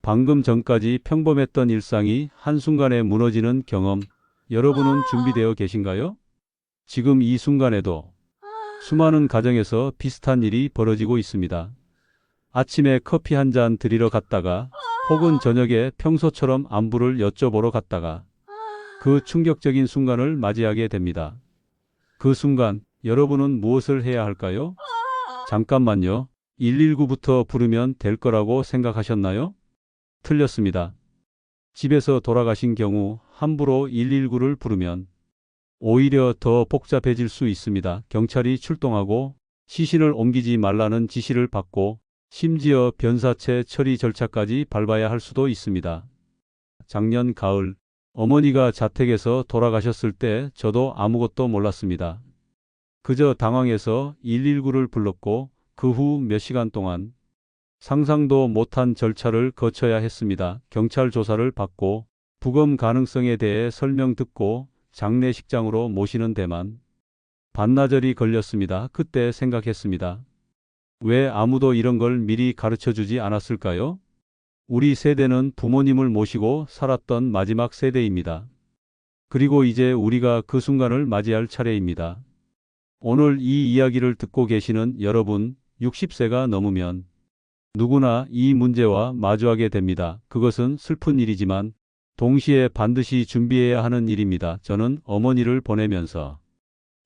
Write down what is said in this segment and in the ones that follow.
방금 전까지 평범했던 일상이 한순간에 무너지는 경험, 여러분은 준비되어 계신가요? 지금 이 순간에도 수많은 가정에서 비슷한 일이 벌어지고 있습니다. 아침에 커피 한 잔 드리러 갔다가 혹은 저녁에 평소처럼 안부를 여쭤보러 갔다가 그 충격적인 순간을 맞이하게 됩니다. 그 순간 여러분은 무엇을 해야 할까요? 잠깐만요. 119부터 부르면 될 거라고 생각하셨나요? 틀렸습니다. 집에서 돌아가신 경우 함부로 119를 부르면 오히려 더 복잡해질 수 있습니다. 경찰이 출동하고 시신을 옮기지 말라는 지시를 받고 심지어 변사체 처리 절차까지 밟아야 할 수도 있습니다. 작년 가을 어머니가 자택에서 돌아가셨을 때 저도 아무것도 몰랐습니다. 그저 당황해서 119를 불렀고 그 후 몇 시간 동안 상상도 못한 절차를 거쳐야 했습니다. 경찰 조사를 받고 부검 가능성에 대해 설명 듣고 장례식장으로 모시는 데만 반나절이 걸렸습니다. 그때 생각했습니다. 왜 아무도 이런 걸 미리 가르쳐 주지 않았을까요? 우리 세대는 부모님을 모시고 살았던 마지막 세대입니다. 그리고 이제 우리가 그 순간을 맞이할 차례입니다. 오늘 이 이야기를 듣고 계시는 여러분, 60세가 넘으면 누구나 이 문제와 마주하게 됩니다. 그것은 슬픈 일이지만 동시에 반드시 준비해야 하는 일입니다. 저는 어머니를 보내면서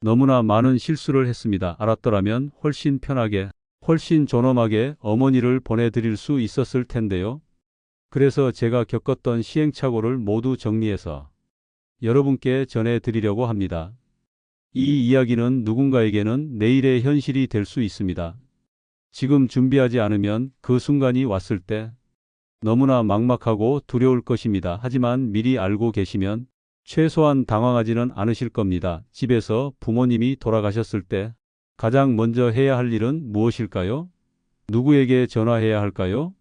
너무나 많은 실수를 했습니다. 알았더라면 훨씬 편하게, 훨씬 존엄하게 어머니를 보내드릴 수 있었을 텐데요. 그래서 제가 겪었던 시행착오를 모두 정리해서 여러분께 전해드리려고 합니다. 이 이야기는 누군가에게는 내일의 현실이 될 수 있습니다. 지금 준비하지 않으면 그 순간이 왔을 때 너무나 막막하고 두려울 것입니다. 하지만 미리 알고 계시면 최소한 당황하지는 않으실 겁니다. 집에서 부모님이 돌아가셨을 때 가장 먼저 해야 할 일은 무엇일까요? 누구에게 전화해야 할까요?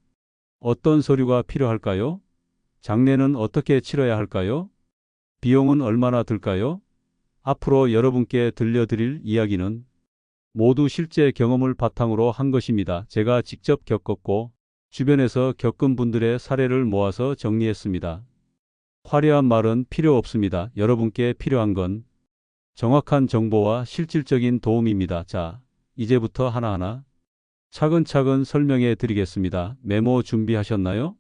어떤 서류가 필요할까요? 장례는 어떻게 치러야 할까요? 비용은 얼마나 들까요? 앞으로 여러분께 들려드릴 이야기는 모두 실제 경험을 바탕으로 한 것입니다. 제가 직접 겪었고 주변에서 겪은 분들의 사례를 모아서 정리했습니다. 화려한 말은 필요 없습니다. 여러분께 필요한 건 정확한 정보와 실질적인 도움입니다. 자, 이제부터 하나하나 차근차근 설명해 드리겠습니다. 메모 준비하셨나요?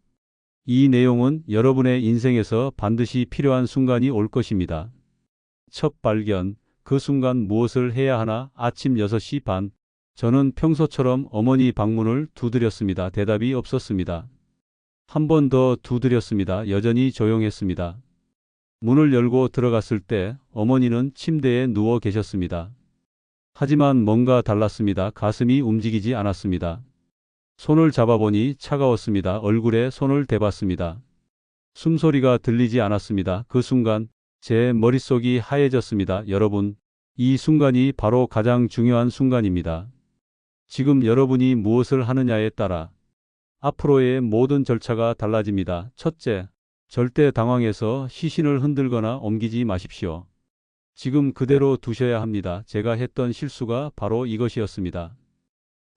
이 내용은 여러분의 인생에서 반드시 필요한 순간이 올 것입니다. 첫 발견, 그 순간 무엇을 해야 하나? 아침 6시 반. 저는 평소처럼 어머니 방문을 두드렸습니다. 대답이 없었습니다. 한 번 더 두드렸습니다. 여전히 조용했습니다. 문을 열고 들어갔을 때 어머니는 침대에 누워 계셨습니다. 하지만 뭔가 달랐습니다. 가슴이 움직이지 않았습니다. 손을 잡아보니 차가웠습니다. 얼굴에 손을 대봤습니다. 숨소리가 들리지 않았습니다. 그 순간 제 머릿속이 하얘졌습니다. 여러분, 이 순간이 바로 가장 중요한 순간입니다. 지금 여러분이 무엇을 하느냐에 따라 앞으로의 모든 절차가 달라집니다. 첫째, 절대 당황해서 시신을 흔들거나 옮기지 마십시오. 지금 그대로 두셔야 합니다. 제가 했던 실수가 바로 이것이었습니다.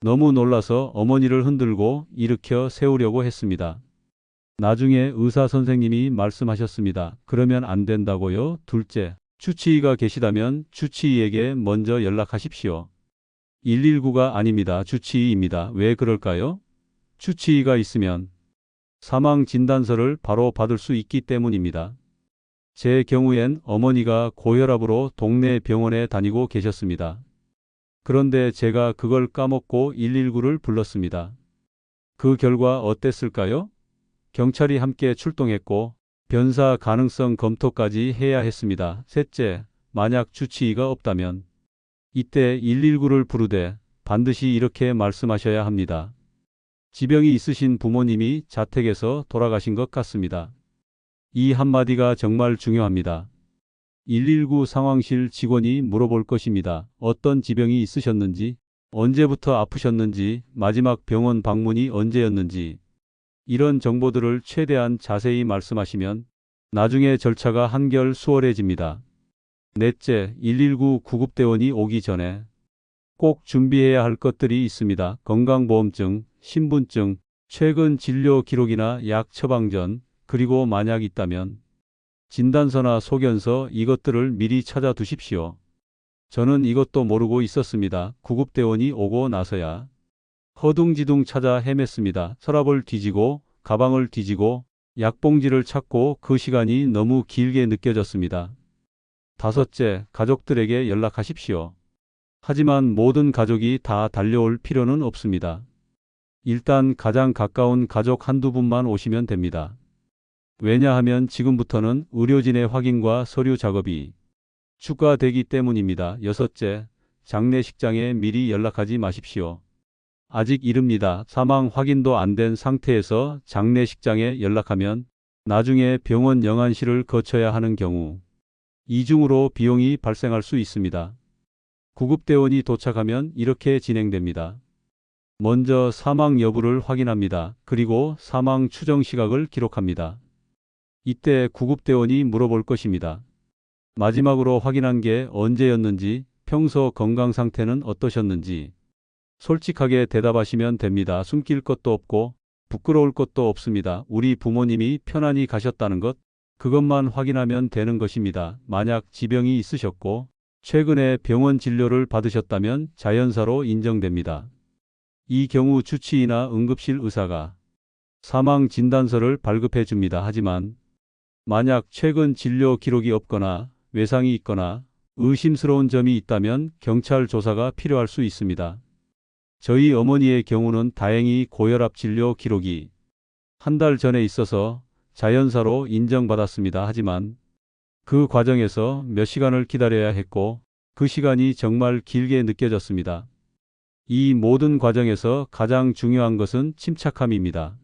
너무 놀라서 어머니를 흔들고 일으켜 세우려고 했습니다. 나중에 의사 선생님이 말씀하셨습니다. 그러면 안 된다고요? 둘째, 주치의가 계시다면 주치의에게 먼저 연락하십시오. 119가 아닙니다. 주치의입니다. 왜 그럴까요? 주치의가 있으면 사망 진단서를 바로 받을 수 있기 때문입니다. 제 경우엔 어머니가 고혈압으로 동네 병원에 다니고 계셨습니다. 그런데 제가 그걸 까먹고 119를 불렀습니다. 그 결과 어땠을까요? 경찰이 함께 출동했고 변사 가능성 검토까지 해야 했습니다. 셋째, 만약 주치의가 없다면 이때 119를 부르되 반드시 이렇게 말씀하셔야 합니다. 지병이 있으신 부모님이 자택에서 돌아가신 것 같습니다. 이 한마디가 정말 중요합니다. 119 상황실 직원이 물어볼 것입니다. 어떤 지병이 있으셨는지, 언제부터 아프셨는지, 마지막 병원 방문이 언제였는지, 이런 정보들을 최대한 자세히 말씀하시면 나중에 절차가 한결 수월해집니다. 넷째, 119 구급대원이 오기 전에 꼭 준비해야 할 것들이 있습니다. 건강보험증, 신분증, 최근 진료 기록이나 약 처방전, 그리고 만약 있다면 진단서나 소견서 이것들을 미리 찾아 두십시오. 저는 이것도 모르고 있었습니다. 구급대원이 오고 나서야 허둥지둥 찾아 헤맸습니다. 서랍을 뒤지고 가방을 뒤지고 약봉지를 찾고 그 시간이 너무 길게 느껴졌습니다. 다섯째, 가족들에게 연락하십시오. 하지만 모든 가족이 다 달려올 필요는 없습니다. 일단 가장 가까운 가족 한두 분만 오시면 됩니다. 왜냐하면 지금부터는 의료진의 확인과 서류 작업이 추가되기 때문입니다. 여섯째, 장례식장에 미리 연락하지 마십시오. 아직 이릅니다. 사망 확인도 안 된 상태에서 장례식장에 연락하면 나중에 병원 영안실을 거쳐야 하는 경우 이중으로 비용이 발생할 수 있습니다. 구급대원이 도착하면 이렇게 진행됩니다. 먼저 사망 여부를 확인합니다. 그리고 사망 추정 시각을 기록합니다. 이때 구급대원이 물어볼 것입니다. 마지막으로 확인한 게 언제였는지, 평소 건강 상태는 어떠셨는지 솔직하게 대답하시면 됩니다. 숨길 것도 없고 부끄러울 것도 없습니다. 우리 부모님이 편안히 가셨다는 것, 그것만 확인하면 되는 것입니다. 만약 지병이 있으셨고 최근에 병원 진료를 받으셨다면 자연사로 인정됩니다. 이 경우 주치의나 응급실 의사가 사망 진단서를 발급해 줍니다. 하지만 만약 최근 진료 기록이 없거나 외상이 있거나 의심스러운 점이 있다면 경찰 조사가 필요할 수 있습니다. 저희 어머니의 경우는 다행히 고혈압 진료 기록이 한 달 전에 있어서 자연사로 인정받았습니다. 하지만 그 과정에서 몇 시간을 기다려야 했고 그 시간이 정말 길게 느껴졌습니다. 이 모든 과정에서 가장 중요한 것은 침착함입니다.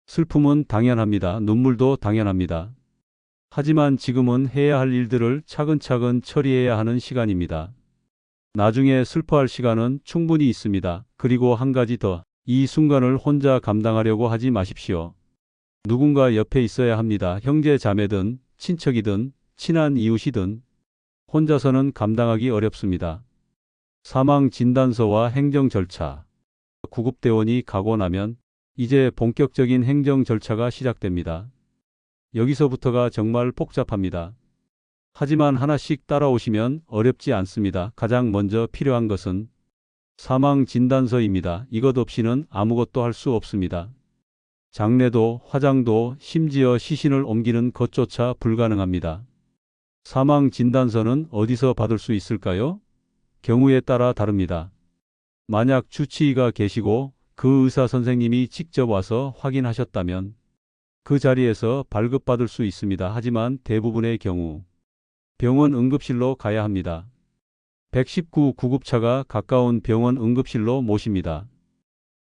슬픔은 당연합니다. 눈물도 당연합니다. 하지만 지금은 해야 할 일들을 차근차근 처리해야 하는 시간입니다. 나중에 슬퍼할 시간은 충분히 있습니다. 그리고 한 가지 더, 이 순간을 혼자 감당하려고 하지 마십시오. 누군가 옆에 있어야 합니다. 형제 자매든 친척이든 친한 이웃이든 혼자서는 감당하기 어렵습니다. 사망 진단서와 행정 절차. 구급대원이 가고 나면 이제 본격적인 행정 절차가 시작됩니다. 여기서부터가 정말 복잡합니다. 하지만 하나씩 따라오시면 어렵지 않습니다. 가장 먼저 필요한 것은 사망 진단서입니다. 이것 없이는 아무것도 할 수 없습니다. 장례도, 화장도, 심지어 시신을 옮기는 것조차 불가능합니다. 사망 진단서는 어디서 받을 수 있을까요? 경우에 따라 다릅니다. 만약 주치의가 계시고 그 의사 선생님이 직접 와서 확인하셨다면 그 자리에서 발급받을 수 있습니다. 하지만 대부분의 경우 병원 응급실로 가야 합니다. 119 구급차가 가까운 병원 응급실로 모십니다.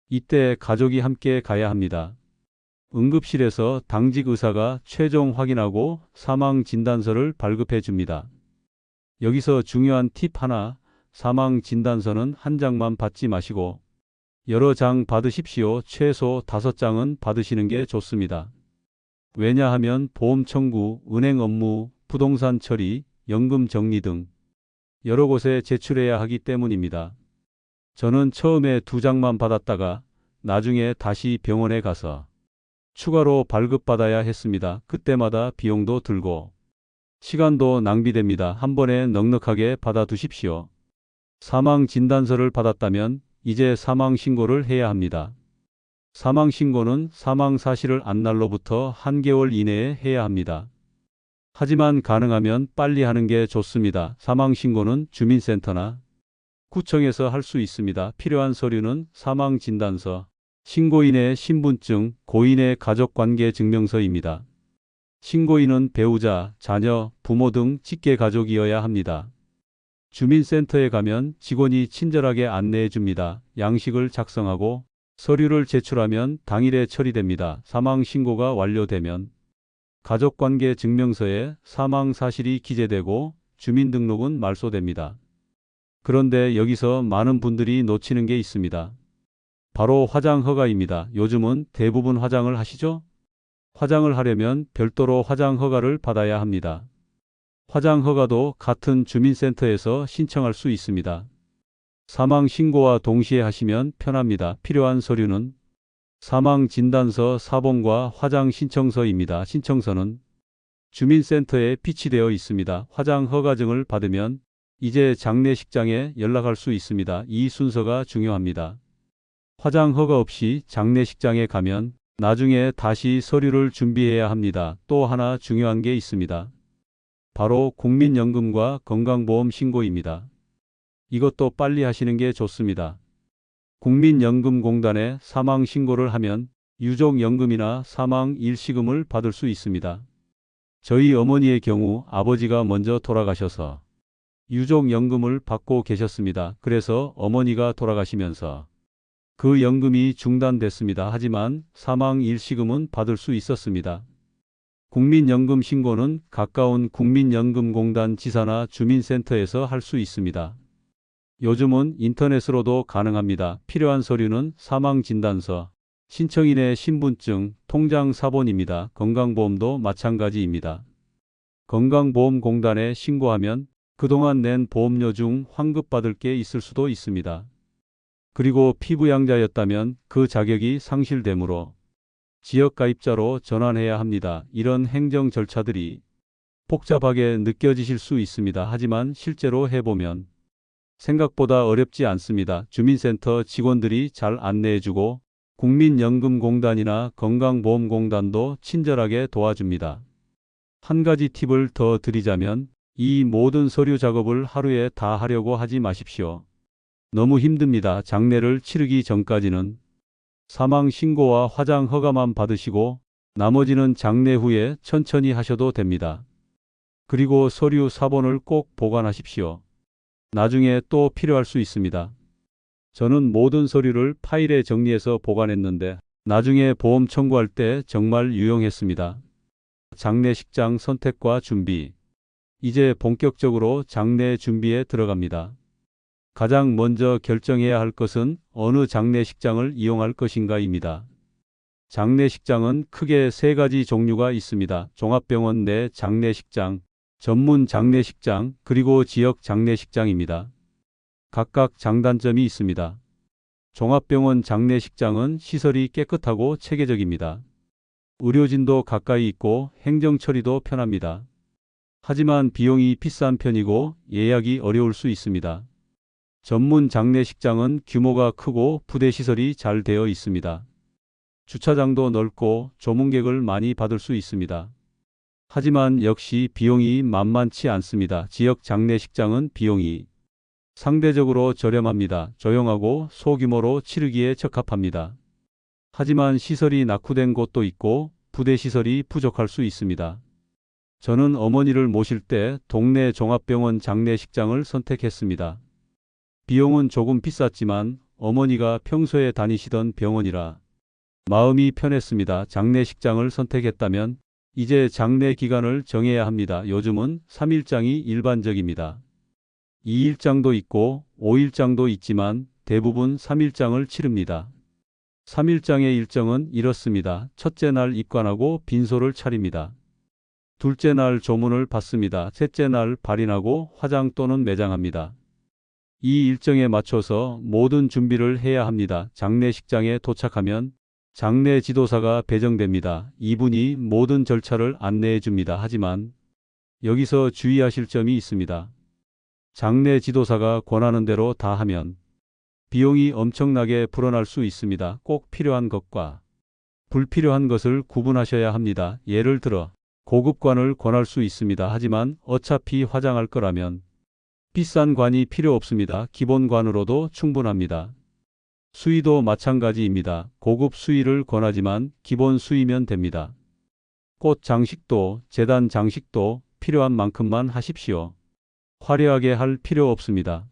이때 가족이 함께 가야 합니다. 응급실에서 당직 의사가 최종 확인하고 사망 진단서를 발급해 줍니다. 여기서 중요한 팁 하나, 사망 진단서는 한 장만 받지 마시고 여러 장 받으십시오. 최소 5장은 받으시는 게 좋습니다. 왜냐하면 보험 청구, 은행 업무, 부동산 처리, 연금 정리 등 여러 곳에 제출해야 하기 때문입니다. 저는 처음에 2장만 받았다가 나중에 다시 병원에 가서 추가로 발급받아야 했습니다. 그때마다 비용도 들고 시간도 낭비됩니다. 한 번에 넉넉하게 받아두십시오. 사망 진단서를 받았다면 이제 사망 신고를 해야 합니다. 사망 신고는 사망 사실을 안 날로부터 1개월 이내에 해야 합니다. 하지만 가능하면 빨리 하는 게 좋습니다. 사망 신고는 주민센터나 구청에서 할 수 있습니다. 필요한 서류는 사망 진단서, 신고인의 신분증, 고인의 가족관계 증명서입니다. 신고인은 배우자, 자녀, 부모 등 직계 가족이어야 합니다. 주민센터에 가면 직원이 친절하게 안내해 줍니다. 양식을 작성하고 서류를 제출하면 당일에 처리됩니다. 사망 신고가 완료되면 가족관계 증명서에 사망 사실이 기재되고 주민등록은 말소됩니다. 그런데 여기서 많은 분들이 놓치는 게 있습니다. 바로 화장 허가입니다. 요즘은 대부분 화장을 하시죠? 화장을 하려면 별도로 화장 허가를 받아야 합니다. 화장 허가도 같은 주민센터에서 신청할 수 있습니다. 사망 신고와 동시에 하시면 편합니다. 필요한 서류는 사망 진단서 사본과 화장 신청서입니다. 신청서는 주민센터에 비치되어 있습니다. 화장 허가증을 받으면 이제 장례식장에 연락할 수 있습니다. 이 순서가 중요합니다. 화장 허가 없이 장례식장에 가면 나중에 다시 서류를 준비해야 합니다. 또 하나 중요한 게 있습니다. 바로 국민연금과 건강보험 신고입니다. 이것도 빨리 하시는 게 좋습니다. 국민연금공단에 사망 신고를 하면 유족연금이나 사망 일시금을 받을 수 있습니다. 저희 어머니의 경우 아버지가 먼저 돌아가셔서 유족연금을 받고 계셨습니다. 그래서 어머니가 돌아가시면서 그 연금이 중단됐습니다. 하지만 사망 일시금은 받을 수 있었습니다. 국민연금 신고는 가까운 국민연금공단 지사나 주민센터에서 할 수 있습니다. 요즘은 인터넷으로도 가능합니다. 필요한 서류는 사망진단서, 신청인의 신분증, 통장 사본입니다. 건강보험도 마찬가지입니다. 건강보험공단에 신고하면 그동안 낸 보험료 중 환급받을 게 있을 수도 있습니다. 그리고 피부양자였다면 그 자격이 상실되므로 지역가입자로 전환해야 합니다. 이런 행정 절차들이 복잡하게 느껴지실 수 있습니다. 하지만 실제로 해보면 생각보다 어렵지 않습니다. 주민센터 직원들이 잘 안내해주고 국민연금공단이나 건강보험공단도 친절하게 도와줍니다. 한 가지 팁을 더 드리자면 이 모든 서류 작업을 하루에 다 하려고 하지 마십시오. 너무 힘듭니다. 장례를 치르기 전까지는 사망 신고와 화장 허가만 받으시고 나머지는 장례 후에 천천히 하셔도 됩니다. 그리고 서류 사본을 꼭 보관하십시오. 나중에 또 필요할 수 있습니다. 저는 모든 서류를 파일에 정리해서 보관했는데 나중에 보험 청구할 때 정말 유용했습니다. 장례식장 선택과 준비. 이제 본격적으로 장례 준비에 들어갑니다. 가장 먼저 결정해야 할 것은 어느 장례식장을 이용할 것인가입니다. 장례식장은 크게 세 가지 종류가 있습니다. 종합병원 내 장례식장, 전문 장례식장, 그리고 지역 장례식장입니다. 각각 장단점이 있습니다. 종합병원 장례식장은 시설이 깨끗하고 체계적입니다. 의료진도 가까이 있고 행정 처리도 편합니다. 하지만 비용이 비싼 편이고 예약이 어려울 수 있습니다. 전문 장례식장은 규모가 크고 부대 시설이 잘 되어 있습니다. 주차장도 넓고 조문객을 많이 받을 수 있습니다. 하지만 역시 비용이 만만치 않습니다. 지역 장례식장은 비용이 상대적으로 저렴합니다. 조용하고 소규모로 치르기에 적합합니다. 하지만 시설이 낙후된 곳도 있고 부대 시설이 부족할 수 있습니다. 저는 어머니를 모실 때 동네 종합병원 장례식장을 선택했습니다. 비용은 조금 비쌌지만 어머니가 평소에 다니시던 병원이라 마음이 편했습니다. 장례식장을 선택했다면 이제 장례 기간을 정해야 합니다. 요즘은 3일장이 일반적입니다. 2일장도 있고 5일장도 있지만 대부분 3일장을 치릅니다. 3일장의 일정은 이렇습니다. 첫째 날 입관하고 빈소를 차립니다. 둘째 날 조문을 받습니다. 셋째 날 발인하고 화장 또는 매장합니다. 이 일정에 맞춰서 모든 준비를 해야 합니다. 장례식장에 도착하면 장례 지도사가 배정됩니다. 이분이 모든 절차를 안내해 줍니다. 하지만 여기서 주의하실 점이 있습니다. 장례 지도사가 권하는 대로 다 하면 비용이 엄청나게 불어날 수 있습니다. 꼭 필요한 것과 불필요한 것을 구분하셔야 합니다. 예를 들어 고급관을 권할 수 있습니다. 하지만 어차피 화장할 거라면 비싼 관이 필요 없습니다. 기본관으로도 충분합니다. 수의도 마찬가지입니다. 고급 수의를 권하지만 기본 수의면 됩니다. 꽃 장식도, 제단 장식도 필요한 만큼만 하십시오. 화려하게 할 필요 없습니다.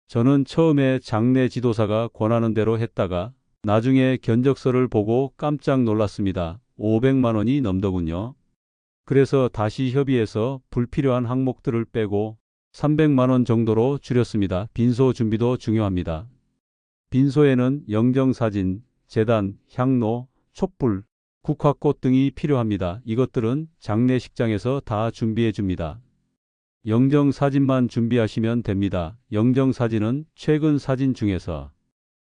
저는 처음에 장례 지도사가 권하는 대로 했다가 나중에 견적서를 보고 깜짝 놀랐습니다. 500만 원이 넘더군요. 그래서 다시 협의해서 불필요한 항목들을 빼고 300만 원 정도로 줄였습니다. 빈소 준비도 중요합니다. 빈소에는 영정사진, 제단, 향로, 촛불, 국화꽃 등이 필요합니다. 이것들은 장례식장에서 다 준비해 줍니다. 영정사진만 준비하시면 됩니다. 영정사진은 최근 사진 중에서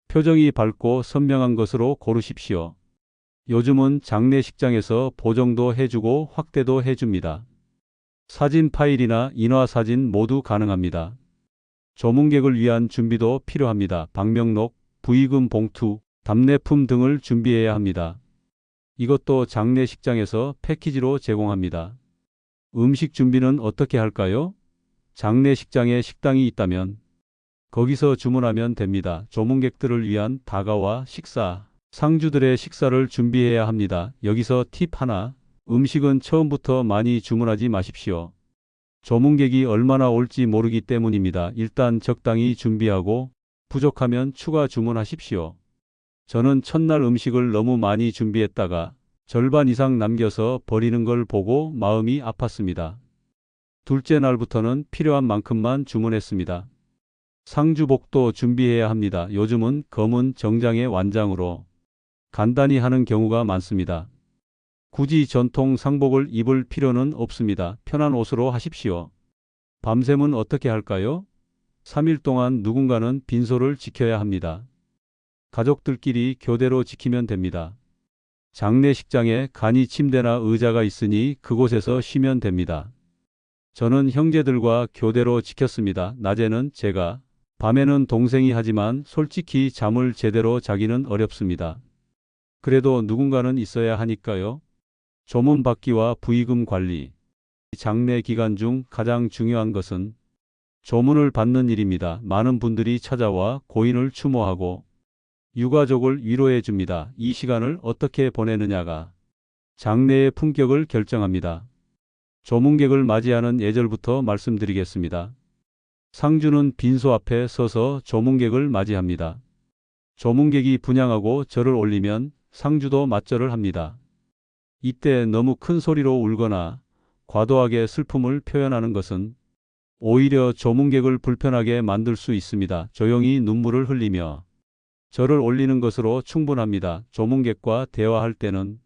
표정이 밝고 선명한 것으로 고르십시오. 요즘은 장례식장에서 보정도 해주고 확대도 해줍니다. 사진 파일이나 인화 사진 모두 가능합니다. 조문객을 위한 준비도 필요합니다. 방명록, 부의금 봉투, 답례품 등을 준비해야 합니다. 이것도 장례식장에서 패키지로 제공합니다. 음식 준비는 어떻게 할까요? 장례식장에 식당이 있다면 거기서 주문하면 됩니다. 조문객들을 위한 다가와 식사, 상주들의 식사를 준비해야 합니다. 여기서 팁 하나, 음식은 처음부터 많이 주문하지 마십시오. 조문객이 얼마나 올지 모르기 때문입니다. 일단 적당히 준비하고 부족하면 추가 주문하십시오. 저는 첫날 음식을 너무 많이 준비했다가 절반 이상 남겨서 버리는 걸 보고 마음이 아팠습니다. 둘째 날부터는 필요한 만큼만 주문했습니다. 상주복도 준비해야 합니다. 요즘은 검은 정장의 완장으로 간단히 하는 경우가 많습니다. 굳이 전통 상복을 입을 필요는 없습니다. 편한 옷으로 하십시오. 밤샘은 어떻게 할까요? 3일 동안 누군가는 빈소를 지켜야 합니다. 가족들끼리 교대로 지키면 됩니다. 장례식장에 간이 침대나 의자가 있으니 그곳에서 쉬면 됩니다. 저는 형제들과 교대로 지켰습니다. 낮에는 제가, 밤에는 동생이 하지만 솔직히 잠을 제대로 자기는 어렵습니다. 그래도 누군가는 있어야 하니까요. 조문 받기와 부의금 관리. 장례 기간 중 가장 중요한 것은 조문을 받는 일입니다. 많은 분들이 찾아와 고인을 추모하고 유가족을 위로해 줍니다. 이 시간을 어떻게 보내느냐가 장례의 품격을 결정합니다. 조문객을 맞이하는 예절부터 말씀드리겠습니다. 상주는 빈소 앞에 서서 조문객을 맞이합니다. 조문객이 분향하고 절을 올리면 상주도 맞절을 합니다. 이때 너무 큰 소리로 울거나 과도하게 슬픔을 표현하는 것은 오히려 조문객을 불편하게 만들 수 있습니다. 조용히 눈물을 흘리며 절을 올리는 것으로 충분합니다. 조문객과 대화할 때는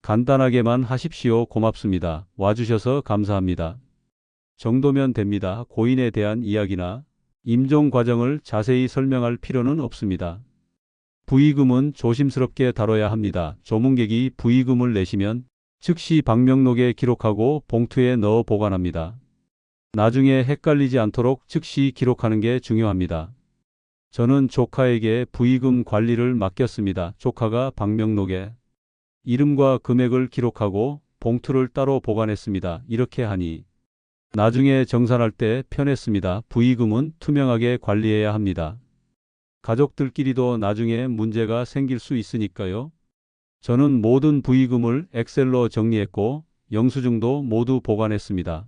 간단하게만 하십시오. 고맙습니다. 와주셔서 감사합니다. 정도면 됩니다. 고인에 대한 이야기나 임종 과정을 자세히 설명할 필요는 없습니다. 부의금은 조심스럽게 다뤄야 합니다. 조문객이 부의금을 내시면 즉시 방명록에 기록하고 봉투에 넣어 보관합니다. 나중에 헷갈리지 않도록 즉시 기록하는 게 중요합니다. 저는 조카에게 부의금 관리를 맡겼습니다. 조카가 방명록에 이름과 금액을 기록하고 봉투를 따로 보관했습니다. 이렇게 하니 나중에 정산할 때 편했습니다. 부의금은 투명하게 관리해야 합니다. 가족들끼리도 나중에 문제가 생길 수 있으니까요. 저는 모든 부의금을 엑셀로 정리했고 영수증도 모두 보관했습니다.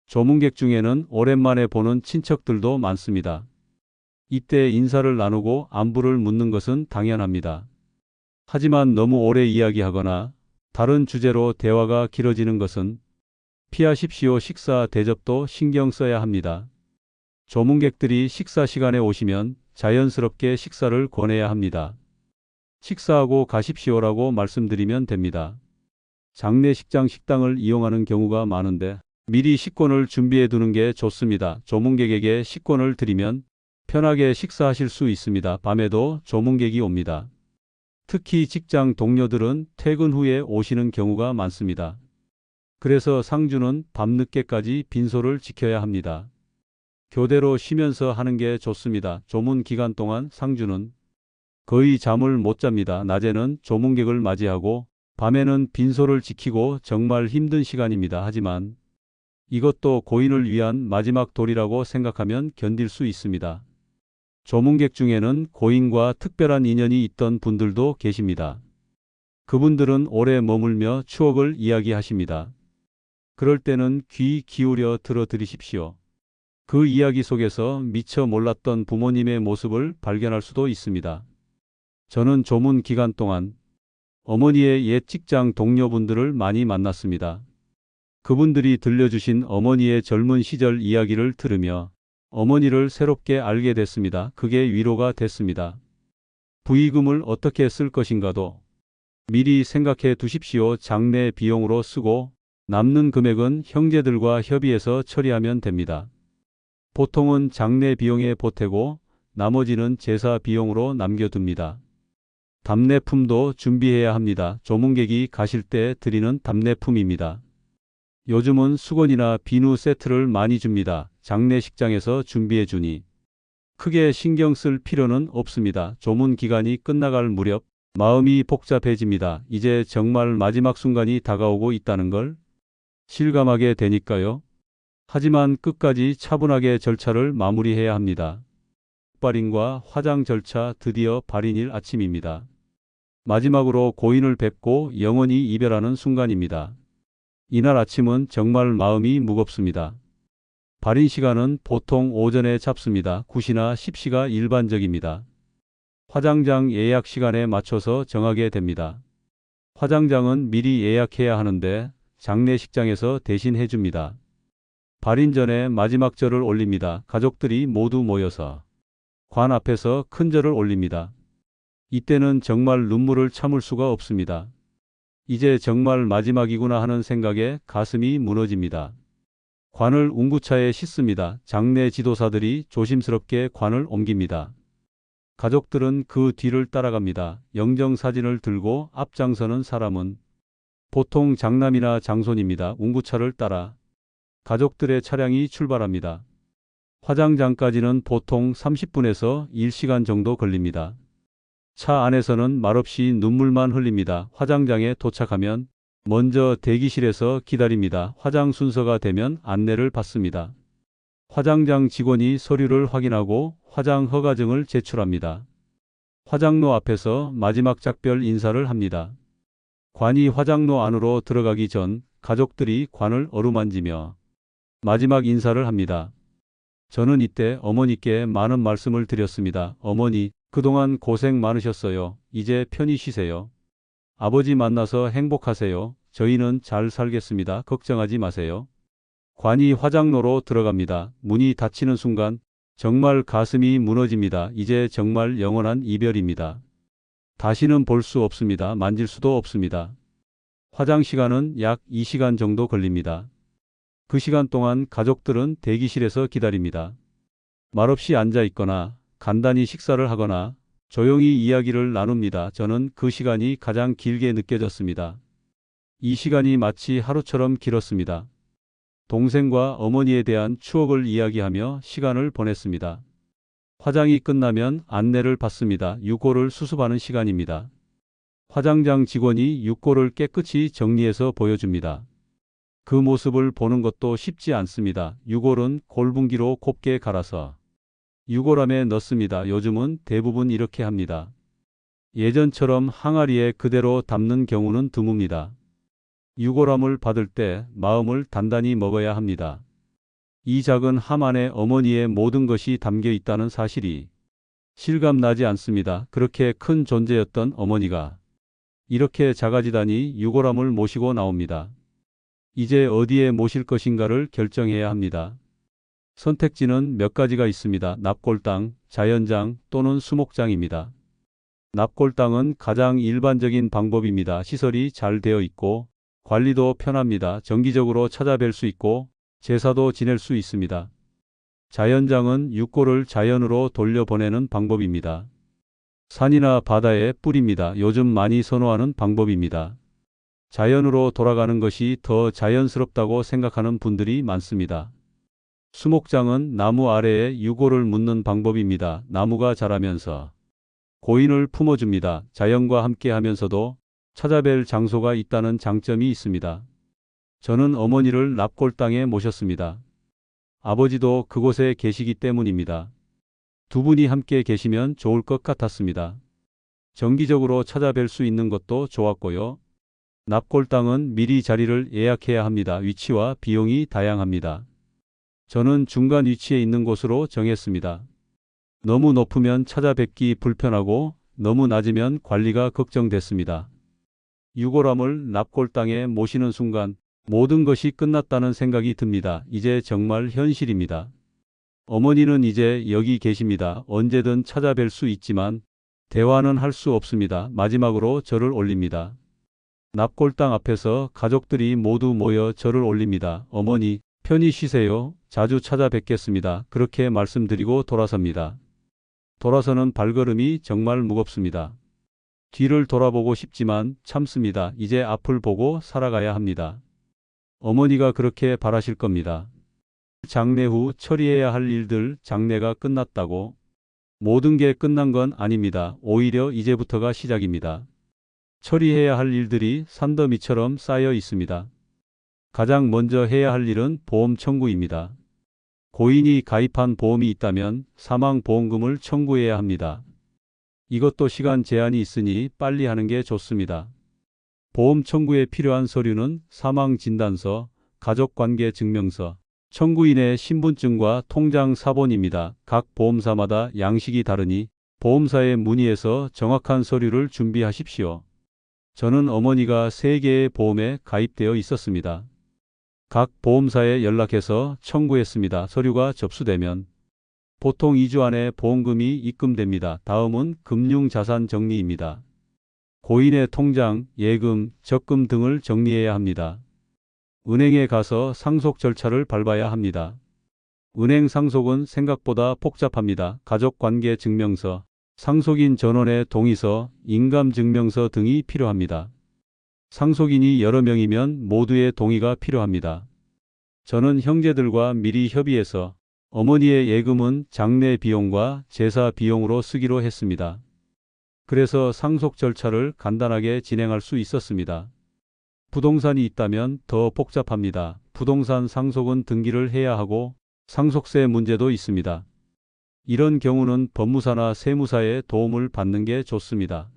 조문객 중에는 오랜만에 보는 친척들도 많습니다. 이때 인사를 나누고 안부를 묻는 것은 당연합니다. 하지만 너무 오래 이야기하거나 다른 주제로 대화가 길어지는 것은 피하십시오. 식사 대접도 신경 써야 합니다. 조문객들이 식사 시간에 오시면 자연스럽게 식사를 권해야 합니다. 식사하고 가십시오라고 말씀드리면 됩니다. 장례식장 식당을 이용하는 경우가 많은데 미리 식권을 준비해 두는 게 좋습니다. 조문객에게 식권을 드리면 편하게 식사하실 수 있습니다. 밤에도 조문객이 옵니다. 특히 직장 동료들은 퇴근 후에 오시는 경우가 많습니다. 그래서 상주는 밤늦게까지 빈소를 지켜야 합니다. 교대로 쉬면서 하는 게 좋습니다. 조문 기간 동안 상주는 거의 잠을 못 잡니다. 낮에는 조문객을 맞이하고 밤에는 빈소를 지키고 정말 힘든 시간입니다. 하지만 이것도 고인을 위한 마지막 도리라고 생각하면 견딜 수 있습니다. 조문객 중에는 고인과 특별한 인연이 있던 분들도 계십니다. 그분들은 오래 머물며 추억을 이야기하십니다. 그럴 때는 귀 기울여 들어드리십시오. 그 이야기 속에서 미처 몰랐던 부모님의 모습을 발견할 수도 있습니다. 저는 조문 기간 동안 어머니의 옛 직장 동료분들을 많이 만났습니다. 그분들이 들려주신 어머니의 젊은 시절 이야기를 들으며 어머니를 새롭게 알게 됐습니다. 그게 위로가 됐습니다. 부의금을 어떻게 쓸 것인가도 미리 생각해 두십시오. 장례 비용으로 쓰고 남는 금액은 형제들과 협의해서 처리하면 됩니다. 보통은 장례 비용에 보태고 나머지는 제사 비용으로 남겨둡니다. 답례품도 준비해야 합니다. 조문객이 가실 때 드리는 답례품입니다. 요즘은 수건이나 비누 세트를 많이 줍니다. 장례식장에서 준비해 주니 크게 신경 쓸 필요는 없습니다. 조문 기간이 끝나갈 무렵 마음이 복잡해집니다. 이제 정말 마지막 순간이 다가오고 있다는 걸 실감하게 되니까요. 하지만 끝까지 차분하게 절차를 마무리해야 합니다. 발인과 화장 절차 드디어 발인일 아침입니다. 마지막으로 고인을 뵙고 영원히 이별하는 순간입니다. 이날 아침은 정말 마음이 무겁습니다. 발인 시간은 보통 오전에 잡습니다. 9시나 10시가 일반적입니다. 화장장 예약 시간에 맞춰서 정하게 됩니다. 화장장은 미리 예약해야 하는데 장례식장에서 대신 해줍니다. 발인 전에 마지막 절을 올립니다. 가족들이 모두 모여서 관 앞에서 큰 절을 올립니다. 이때는 정말 눈물을 참을 수가 없습니다. 이제 정말 마지막이구나 하는 생각에 가슴이 무너집니다. 관을 운구차에 싣습니다. 장례 지도사들이 조심스럽게 관을 옮깁니다. 가족들은 그 뒤를 따라갑니다. 영정사진을 들고 앞장서는 사람은 보통 장남이나 장손입니다. 운구차를 따라 가족들의 차량이 출발합니다. 화장장까지는 보통 30분에서 1시간 정도 걸립니다. 차 안에서는 말없이 눈물만 흘립니다. 화장장에 도착하면 먼저 대기실에서 기다립니다. 화장 순서가 되면 안내를 받습니다. 화장장 직원이 서류를 확인하고 화장 허가증을 제출합니다. 화장로 앞에서 마지막 작별 인사를 합니다. 관이 화장로 안으로 들어가기 전 가족들이 관을 어루만지며 마지막 인사를 합니다. 저는 이때 어머니께 많은 말씀을 드렸습니다. 어머니, 그동안 고생 많으셨어요. 이제 편히 쉬세요. 아버지 만나서 행복하세요. 저희는 잘 살겠습니다. 걱정하지 마세요. 관이 화장로로 들어갑니다. 문이 닫히는 순간 정말 가슴이 무너집니다. 이제 정말 영원한 이별입니다. 다시는 볼 수 없습니다. 만질 수도 없습니다. 화장 시간은 약 2시간 정도 걸립니다. 그 시간 동안 가족들은 대기실에서 기다립니다. 말없이 앉아 있거나 간단히 식사를 하거나 조용히 이야기를 나눕니다. 저는 그 시간이 가장 길게 느껴졌습니다. 이 시간이 마치 하루처럼 길었습니다. 동생과 어머니에 대한 추억을 이야기하며 시간을 보냈습니다. 화장이 끝나면 안내를 받습니다. 유골을 수습하는 시간입니다. 화장장 직원이 유골을 깨끗이 정리해서 보여줍니다. 그 모습을 보는 것도 쉽지 않습니다. 유골은 골분기로 곱게 갈아서 유골함에 넣습니다. 요즘은 대부분 이렇게 합니다. 예전처럼 항아리에 그대로 담는 경우는 드뭅니다. 유골함을 받을 때 마음을 단단히 먹어야 합니다. 이 작은 함 안에 어머니의 모든 것이 담겨 있다는 사실이 실감나지 않습니다. 그렇게 큰 존재였던 어머니가 이렇게 작아지다니 유골함을 모시고 나옵니다. 이제 어디에 모실 것인가를 결정해야 합니다. 선택지는 몇 가지가 있습니다. 납골당, 자연장 또는 수목장입니다. 납골당은 가장 일반적인 방법입니다. 시설이 잘 되어 있고 관리도 편합니다. 정기적으로 찾아뵐 수 있고 제사도 지낼 수 있습니다. 자연장은 육골을 자연으로 돌려보내는 방법입니다. 산이나 바다에 뿌립니다. 요즘 많이 선호하는 방법입니다. 자연으로 돌아가는 것이 더 자연스럽다고 생각하는 분들이 많습니다. 수목장은 나무 아래에 유골을 묻는 방법입니다. 나무가 자라면서 고인을 품어줍니다. 자연과 함께 하면서도 찾아뵐 장소가 있다는 장점이 있습니다. 저는 어머니를 납골당에 모셨습니다. 아버지도 그곳에 계시기 때문입니다. 두 분이 함께 계시면 좋을 것 같았습니다. 정기적으로 찾아뵐 수 있는 것도 좋았고요. 납골당은 미리 자리를 예약해야 합니다. 위치와 비용이 다양합니다. 저는 중간 위치에 있는 곳으로 정했습니다. 너무 높으면 찾아뵙기 불편하고 너무 낮으면 관리가 걱정됐습니다. 유골함을 납골당에 모시는 순간 모든 것이 끝났다는 생각이 듭니다. 이제 정말 현실입니다. 어머니는 이제 여기 계십니다. 언제든 찾아뵐 수 있지만 대화는 할 수 없습니다. 마지막으로 절을 올립니다. 납골당 앞에서 가족들이 모두 모여 절을 올립니다. 어머니, 편히 쉬세요. 자주 찾아뵙겠습니다. 그렇게 말씀드리고 돌아섭니다. 돌아서는 발걸음이 정말 무겁습니다. 뒤를 돌아보고 싶지만 참습니다. 이제 앞을 보고 살아가야 합니다. 어머니가 그렇게 바라실 겁니다. 장례 후 처리해야 할 일들, 장례가 끝났다고 모든 게 끝난 건 아닙니다. 오히려 이제부터가 시작입니다. 처리해야 할 일들이 산더미처럼 쌓여 있습니다. 가장 먼저 해야 할 일은 보험 청구입니다. 고인이 가입한 보험이 있다면 사망보험금을 청구해야 합니다. 이것도 시간 제한이 있으니 빨리 하는 게 좋습니다. 보험 청구에 필요한 서류는 사망진단서, 가족관계증명서, 청구인의 신분증과 통장 사본입니다. 각 보험사마다 양식이 다르니 보험사에 문의해서 정확한 서류를 준비하십시오. 저는 어머니가 3개의 보험에 가입되어 있었습니다. 각 보험사에 연락해서 청구했습니다. 서류가 접수되면 보통 2주 안에 보험금이 입금됩니다. 다음은 금융자산 정리입니다. 고인의 통장, 예금, 적금 등을 정리해야 합니다. 은행에 가서 상속 절차를 밟아야 합니다. 은행 상속은 생각보다 복잡합니다. 가족관계증명서, 상속인 전원의 동의서, 인감증명서 등이 필요합니다. 상속인이 여러 명이면 모두의 동의가 필요합니다. 저는 형제들과 미리 협의해서 어머니의 예금은 장례 비용과 제사 비용으로 쓰기로 했습니다. 그래서 상속 절차를 간단하게 진행할 수 있었습니다. 부동산이 있다면 더 복잡합니다. 부동산 상속은 등기를 해야 하고 상속세 문제도 있습니다. 이런 경우는 법무사나 세무사의 도움을 받는 게 좋습니다.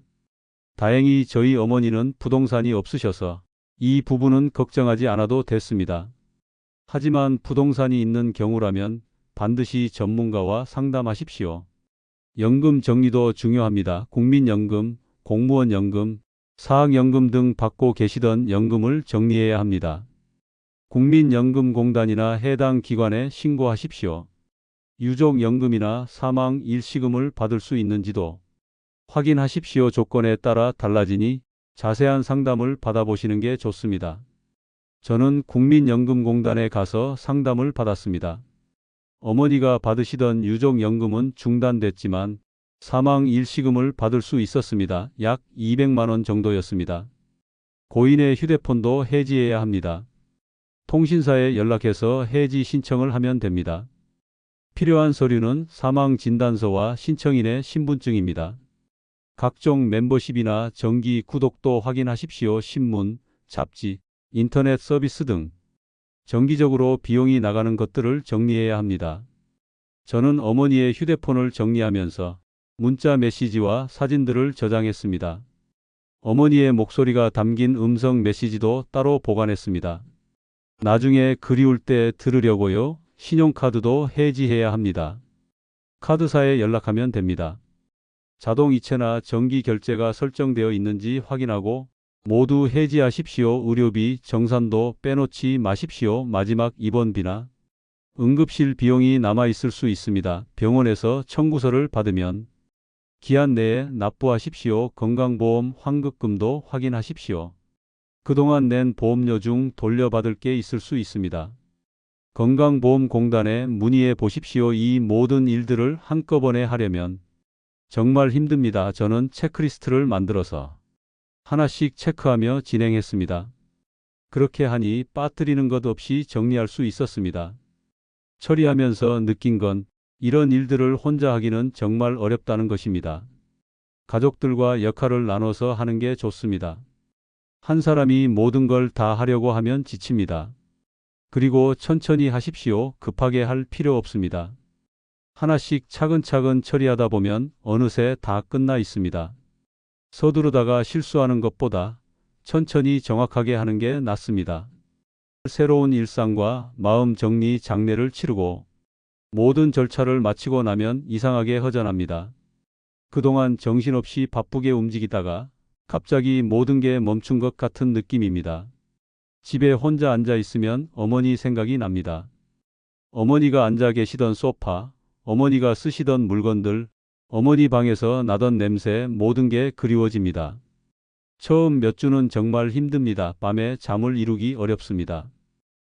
다행히 저희 어머니는 부동산이 없으셔서 이 부분은 걱정하지 않아도 됐습니다. 하지만 부동산이 있는 경우라면 반드시 전문가와 상담하십시오. 연금 정리도 중요합니다. 국민연금, 공무원연금, 사학연금 등 받고 계시던 연금을 정리해야 합니다. 국민연금공단이나 해당 기관에 신고하십시오. 유족연금이나 사망 일시금을 받을 수 있는지도 확인하십시오. 조건에 따라 달라지니 자세한 상담을 받아보시는 게 좋습니다. 저는 국민연금공단에 가서 상담을 받았습니다. 어머니가 받으시던 유족연금은 중단됐지만 사망 일시금을 받을 수 있었습니다. 약 200만 원 정도였습니다. 고인의 휴대폰도 해지해야 합니다. 통신사에 연락해서 해지 신청을 하면 됩니다. 필요한 서류는 사망진단서와 신청인의 신분증입니다. 각종 멤버십이나 정기 구독도 확인하십시오. 신문, 잡지, 인터넷 서비스 등 정기적으로 비용이 나가는 것들을 정리해야 합니다. 저는 어머니의 휴대폰을 정리하면서 문자 메시지와 사진들을 저장했습니다. 어머니의 목소리가 담긴 음성 메시지도 따로 보관했습니다. 나중에 그리울 때 들으려고요. 신용카드도 해지해야 합니다. 카드사에 연락하면 됩니다. 자동이체나 정기결제가 설정되어 있는지 확인하고 모두 해지하십시오. 의료비, 정산도 빼놓지 마십시오. 마지막 입원비나 응급실 비용이 남아있을 수 있습니다. 병원에서 청구서를 받으면 기한 내에 납부하십시오. 건강보험 환급금도 확인하십시오. 그동안 낸 보험료 중 돌려받을 게 있을 수 있습니다. 건강보험공단에 문의해 보십시오. 이 모든 일들을 한꺼번에 하려면 정말 힘듭니다. 저는 체크리스트를 만들어서 하나씩 체크하며 진행했습니다. 그렇게 하니 빠뜨리는 것 없이 정리할 수 있었습니다. 처리하면서 느낀 건 이런 일들을 혼자 하기는 정말 어렵다는 것입니다. 가족들과 역할을 나눠서 하는 게 좋습니다. 한 사람이 모든 걸 다 하려고 하면 지칩니다. 그리고 천천히 하십시오. 급하게 할 필요 없습니다. 하나씩 차근차근 처리하다 보면 어느새 다 끝나 있습니다. 서두르다가 실수하는 것보다 천천히 정확하게 하는 게 낫습니다. 새로운 일상과 마음 정리 장례를 치르고 모든 절차를 마치고 나면 이상하게 허전합니다. 그동안 정신없이 바쁘게 움직이다가 갑자기 모든 게 멈춘 것 같은 느낌입니다. 집에 혼자 앉아 있으면 어머니 생각이 납니다. 어머니가 앉아 계시던 소파, 어머니가 쓰시던 물건들, 어머니 방에서 나던 냄새 모든 게 그리워집니다. 처음 몇 주는 정말 힘듭니다. 밤에 잠을 이루기 어렵습니다.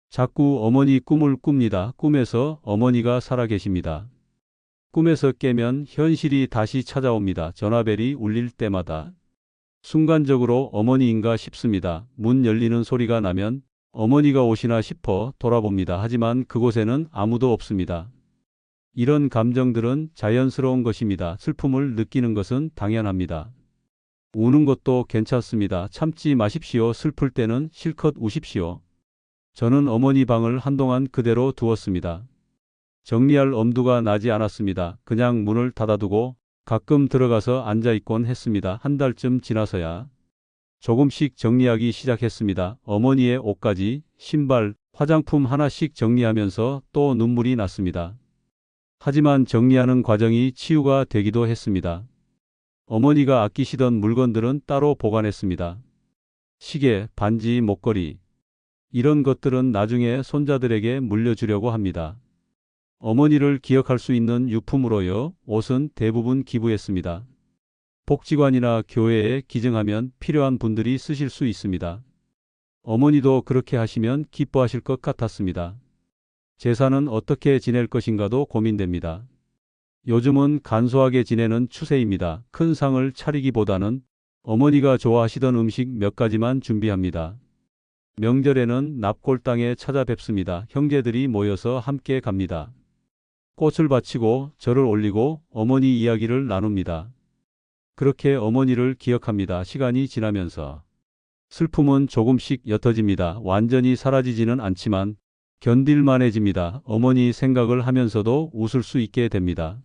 자꾸 어머니 꿈을 꿉니다. 꿈에서 어머니가 살아 계십니다. 꿈에서 깨면 현실이 다시 찾아옵니다. 전화벨이 울릴 때마다. 순간적으로 어머니인가 싶습니다. 문 열리는 소리가 나면 어머니가 오시나 싶어 돌아봅니다. 하지만 그곳에는 아무도 없습니다. 이런 감정들은 자연스러운 것입니다. 슬픔을 느끼는 것은 당연합니다. 우는 것도 괜찮습니다. 참지 마십시오. 슬플 때는 실컷 우십시오. 저는 어머니 방을 한동안 그대로 두었습니다. 정리할 엄두가 나지 않았습니다. 그냥 문을 닫아두고 가끔 들어가서 앉아있곤 했습니다. 한 달쯤 지나서야 조금씩 정리하기 시작했습니다. 어머니의 옷가지, 신발, 화장품 하나씩 정리하면서 또 눈물이 났습니다. 하지만 정리하는 과정이 치유가 되기도 했습니다. 어머니가 아끼시던 물건들은 따로 보관했습니다. 시계, 반지, 목걸이. 이런 것들은 나중에 손자들에게 물려주려고 합니다. 어머니를 기억할 수 있는 유품으로요. 옷은 대부분 기부했습니다. 복지관이나 교회에 기증하면 필요한 분들이 쓰실 수 있습니다. 어머니도 그렇게 하시면 기뻐하실 것 같았습니다. 제사는 어떻게 지낼 것인가도 고민됩니다. 요즘은 간소하게 지내는 추세입니다. 큰 상을 차리기보다는 어머니가 좋아하시던 음식 몇 가지만 준비합니다. 명절에는 납골당에 찾아뵙습니다. 형제들이 모여서 함께 갑니다. 꽃을 바치고 절을 올리고 어머니 이야기를 나눕니다. 그렇게 어머니를 기억합니다. 시간이 지나면서 슬픔은 조금씩 옅어집니다. 완전히 사라지지는 않지만 견딜만해집니다. 어머니 생각을 하면서도 웃을 수 있게 됩니다.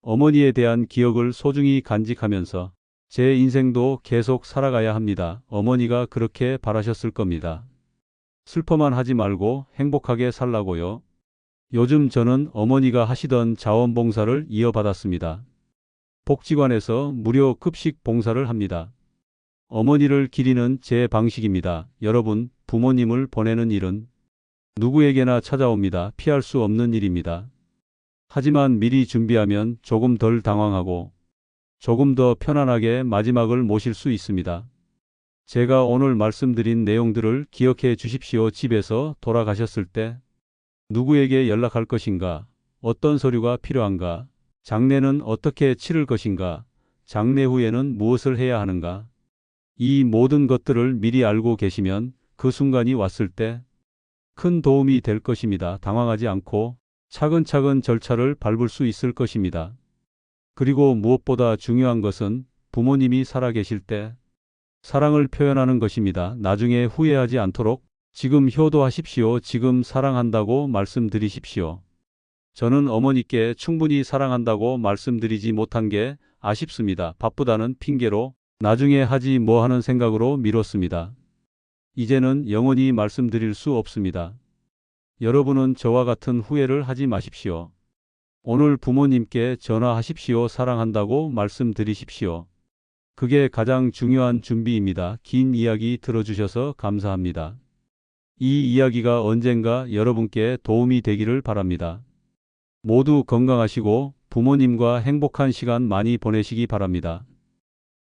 어머니에 대한 기억을 소중히 간직하면서 제 인생도 계속 살아가야 합니다. 어머니가 그렇게 바라셨을 겁니다. 슬퍼만 하지 말고 행복하게 살라고요. 요즘 저는 어머니가 하시던 자원봉사를 이어받았습니다. 복지관에서 무료 급식 봉사를 합니다. 어머니를 기리는 제 방식입니다. 여러분, 부모님을 보내는 일은 누구에게나 찾아옵니다. 피할 수 없는 일입니다. 하지만 미리 준비하면 조금 덜 당황하고 조금 더 편안하게 마지막을 모실 수 있습니다. 제가 오늘 말씀드린 내용들을 기억해 주십시오. 집에서 돌아가셨을 때 누구에게 연락할 것인가? 어떤 서류가 필요한가? 장례는 어떻게 치를 것인가? 장례 후에는 무엇을 해야 하는가? 이 모든 것들을 미리 알고 계시면 그 순간이 왔을 때 큰 도움이 될 것입니다. 당황하지 않고 차근차근 절차를 밟을 수 있을 것입니다. 그리고 무엇보다 중요한 것은 부모님이 살아계실 때 사랑을 표현하는 것입니다. 나중에 후회하지 않도록 지금 효도하십시오. 지금 사랑한다고 말씀드리십시오. 저는 어머니께 충분히 사랑한다고 말씀드리지 못한 게 아쉽습니다. 바쁘다는 핑계로 나중에 하지 뭐 하는 생각으로 미뤘습니다. 이제는 영원히 말씀드릴 수 없습니다. 여러분은 저와 같은 후회를 하지 마십시오. 오늘 부모님께 전화하십시오. 사랑한다고 말씀드리십시오. 그게 가장 중요한 준비입니다. 긴 이야기 들어주셔서 감사합니다. 이 이야기가 언젠가 여러분께 도움이 되기를 바랍니다. 모두 건강하시고 부모님과 행복한 시간 많이 보내시기 바랍니다.